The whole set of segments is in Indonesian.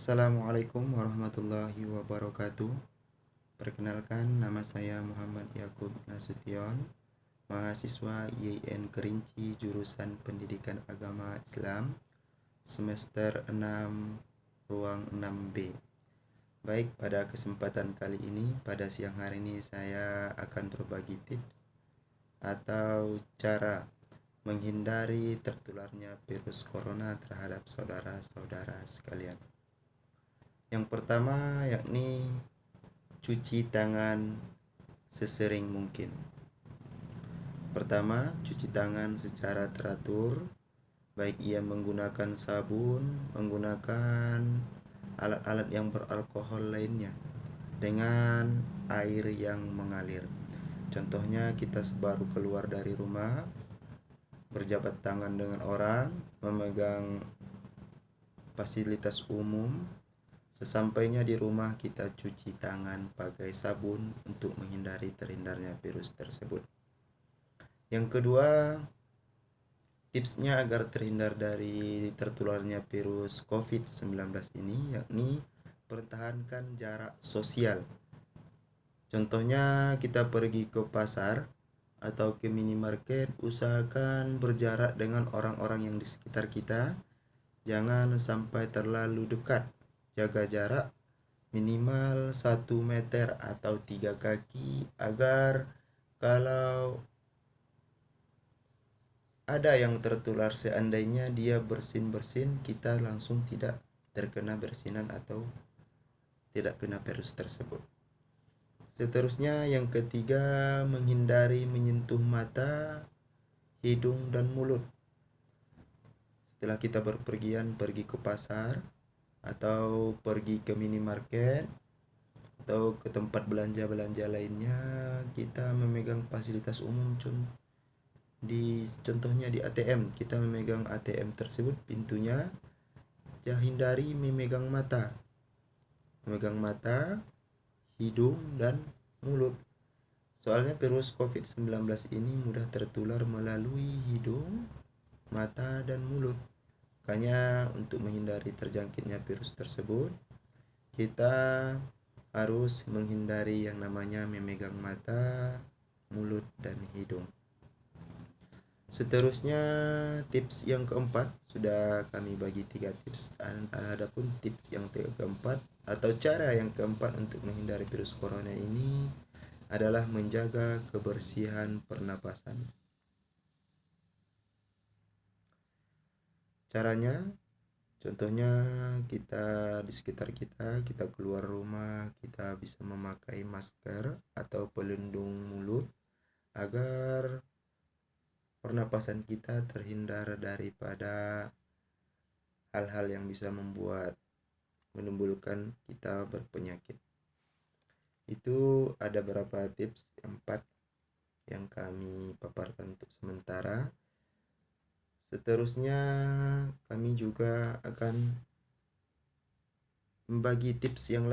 Assalamualaikum warahmatullahi wabarakatuh. Perkenalkan, nama saya Muhammad Yakub Nasution, mahasiswa IAIN Kerinci jurusan Pendidikan Agama Islam, semester 6, ruang 6B. Baik, pada kesempatan kali ini, pada siang hari ini saya akan berbagi tips atau cara menghindari tertularnya virus corona terhadap saudara-saudara sekalian. Yang pertama yakni cuci tangan sesering mungkin. Pertama, cuci tangan secara teratur, baik ia menggunakan sabun, menggunakan alat-alat yang beralkohol lainnya, dengan air yang mengalir. Contohnya, kita baru keluar dari rumah, berjabat tangan dengan orang, memegang fasilitas umum. Sesampainya di rumah, kita cuci tangan pakai sabun untuk menghindari terhindarnya virus tersebut. Yang kedua, tipsnya agar terhindar dari tertularnya virus COVID-19 ini yakni pertahankan jarak sosial. Contohnya, kita pergi ke pasar atau ke minimarket, usahakan berjarak dengan orang-orang yang di sekitar kita. Jangan sampai terlalu dekat. Jaga jarak minimal 1 meter atau 3 kaki agar kalau ada yang tertular, seandainya dia bersin-bersin, kita langsung tidak terkena bersinan atau tidak kena virus tersebut. Seterusnya, yang ketiga, menghindari menyentuh mata, hidung, dan mulut. Setelah kita berpergian pergi ke pasar atau pergi ke minimarket atau ke tempat belanja-belanja lainnya, kita memegang fasilitas umum, contohnya di ATM. Kita memegang ATM tersebut, pintunya hindari memegang mata, hidung, dan mulut. Soalnya virus COVID-19 ini mudah tertular melalui hidung, mata, dan mulut. Makanya untuk menghindari terjangkitnya virus tersebut, kita harus menghindari yang namanya memegang mata, mulut, dan hidung. Seterusnya, tips yang keempat, sudah kami bagi 3 tips. Adapun tips yang keempat atau cara yang keempat untuk menghindari virus corona ini adalah menjaga kebersihan pernapasan. Caranya, contohnya kita di sekitar kita keluar rumah, kita bisa memakai masker atau pelindung mulut agar pernapasan kita terhindar daripada hal-hal yang bisa menimbulkan kita berpenyakit. Itu ada beberapa tips 4 yang kami paparkan untuk sementara. Seterusnya, kami juga akan membagi tips yang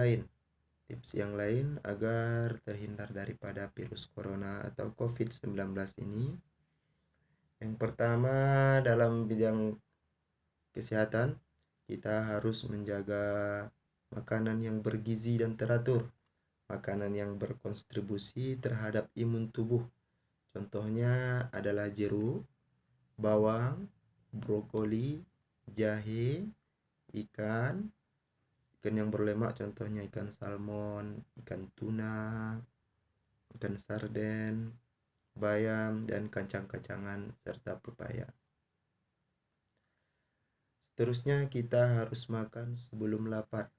lain agar terhindar daripada virus corona atau COVID-19 ini. Yang pertama, dalam bidang kesehatan, kita harus menjaga makanan yang bergizi dan teratur, makanan yang berkontribusi terhadap imun tubuh. Contohnya adalah jeruk, bawang, brokoli, jahe, ikan yang berlemak, contohnya ikan salmon, ikan tuna, ikan sarden, bayam, dan kacang-kacangan serta pepaya. Seterusnya, kita harus makan sebelum lapar.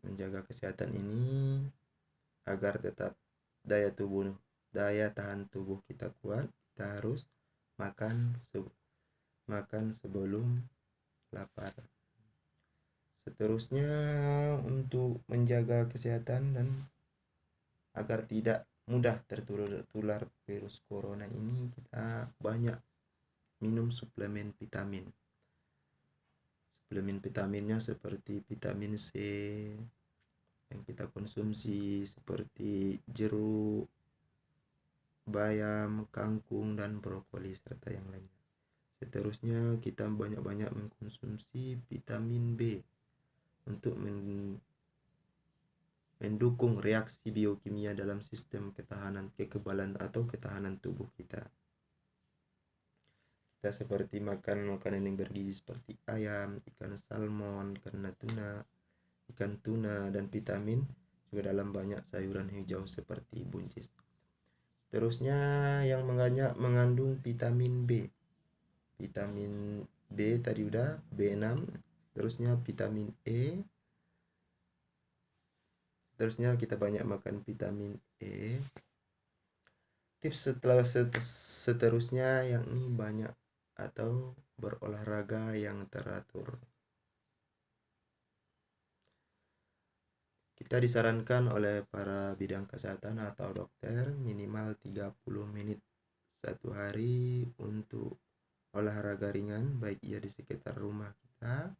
Menjaga kesehatan ini agar tetap daya tahan tubuh kita kuat, kita harus makan sebelum lapar. Seterusnya, untuk menjaga kesehatan dan agar tidak mudah tertular virus corona ini, kita banyak minum suplemen vitamin. Suplemen vitaminnya seperti vitamin C yang kita konsumsi seperti jeruk, bayam, kangkung, dan brokoli serta yang lainnya. Seterusnya, kita banyak-banyak mengkonsumsi vitamin B. untuk mendukung reaksi biokimia dalam sistem ketahanan kekebalan atau ketahanan tubuh kita. Kita seperti makan makanan yang bergizi seperti ayam, ikan salmon, ikan tuna, dan vitamin juga dalam banyak sayuran hijau seperti buncis. Seterusnya yang mengandung vitamin B. Vitamin B tadi udah, B6, terusnya vitamin E. Terusnya kita banyak makan vitamin E. Tips seterusnya yakni banyak atau berolahraga yang teratur. Kita disarankan oleh para bidang kesehatan atau dokter minimal 30 menit satu hari untuk olahraga ringan, baik ia di sekitar rumah kita,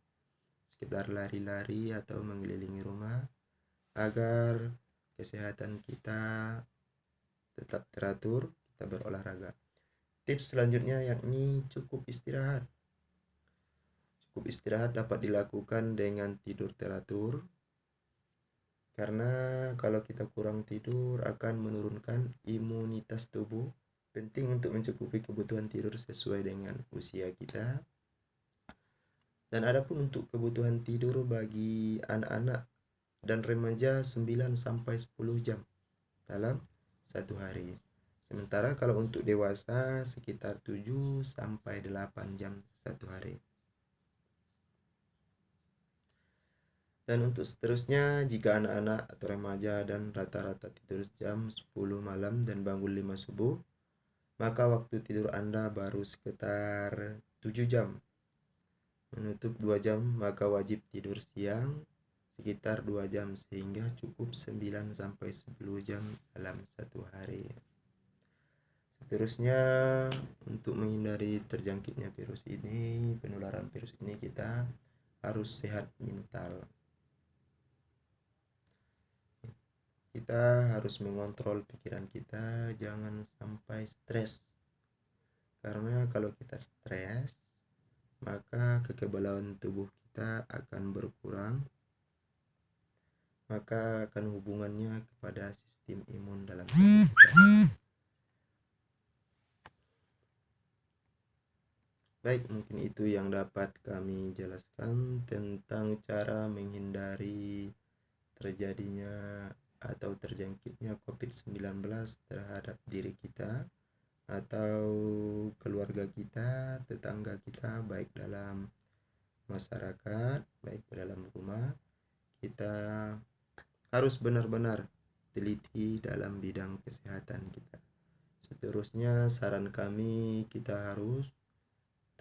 sekitar lari-lari atau mengelilingi rumah, agar kesehatan kita tetap teratur, kita berolahraga. Tips selanjutnya yakni cukup istirahat. Cukup istirahat dapat dilakukan dengan tidur teratur, karena kalau kita kurang tidur akan menurunkan imunitas tubuh. Penting untuk mencukupi kebutuhan tidur sesuai dengan usia kita. Dan adapun untuk kebutuhan tidur bagi anak-anak dan remaja 9 sampai 10 jam dalam satu hari. Sementara kalau untuk dewasa sekitar 7 sampai 8 jam satu hari. Dan untuk seterusnya, jika anak-anak atau remaja dan rata-rata tidur jam 10 malam dan bangun 5 subuh, maka waktu tidur Anda baru sekitar 7 jam. Menutup 2 jam, maka wajib tidur siang sekitar 2 jam sehingga cukup 9 sampai 10 jam dalam satu hari. Seterusnya, untuk menghindari terjangkitnya penularan virus ini, kita harus sehat mental. Kita harus mengontrol pikiran kita, jangan sampai stres. Karena kalau kita stres, maka kekebalan tubuh kita akan berkurang, maka akan hubungannya kepada sistem imun dalam tubuh kita. Baik, mungkin itu yang dapat kami jelaskan tentang cara menghindari terjadinya atau terjangkitnya COVID-19 terhadap diri kita atau keluarga kita, tetangga kita, baik dalam masyarakat, baik dalam rumah. Kita harus benar-benar teliti dalam bidang kesehatan kita. Seterusnya, saran kami, kita harus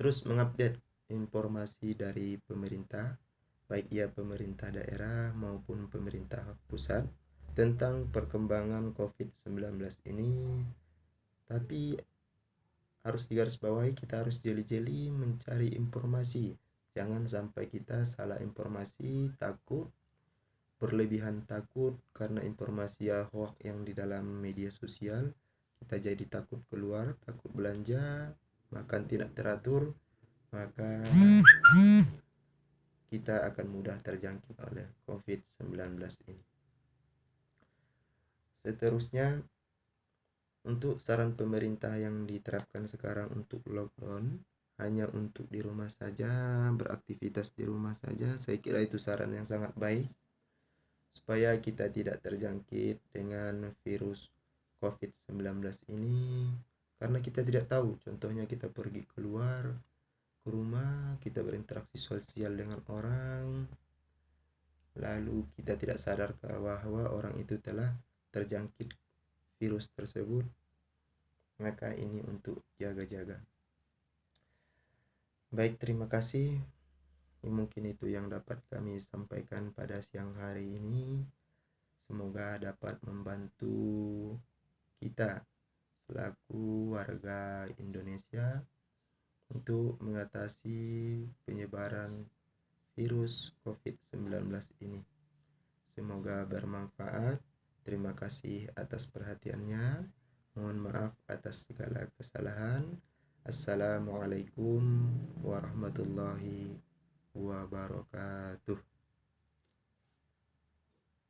terus mengupdate informasi dari pemerintah, baik ia pemerintah daerah maupun pemerintah pusat, tentang perkembangan COVID-19 ini. Tapi harus digarisbawahi, kita harus jeli-jeli mencari informasi. Jangan sampai kita salah informasi, takut, berlebihan takut karena informasi hoax yang di dalam media sosial. Kita jadi takut keluar, takut belanja, makan tidak teratur, maka kita akan mudah terjangkit oleh COVID-19 ini. Seterusnya, untuk saran pemerintah yang diterapkan sekarang untuk lockdown, hanya untuk di rumah saja, beraktivitas di rumah saja, saya kira itu saran yang sangat baik supaya kita tidak terjangkit dengan virus COVID-19 ini, karena kita tidak tahu. Contohnya kita pergi keluar ke rumah, kita berinteraksi sosial dengan orang, lalu kita tidak sadar bahwa orang itu telah terjangkit virus tersebut, maka ini untuk jaga-jaga. Baik, terima kasih. Mungkin itu yang dapat kami sampaikan pada siang hari ini. Semoga dapat membantu kita selaku warga Indonesia untuk mengatasi penyebaran virus COVID-19 ini. Semoga bermanfaat. Terima kasih atas perhatiannya. Mohon maaf atas segala kesalahan. Assalamualaikum warahmatullahi wabarakatuh.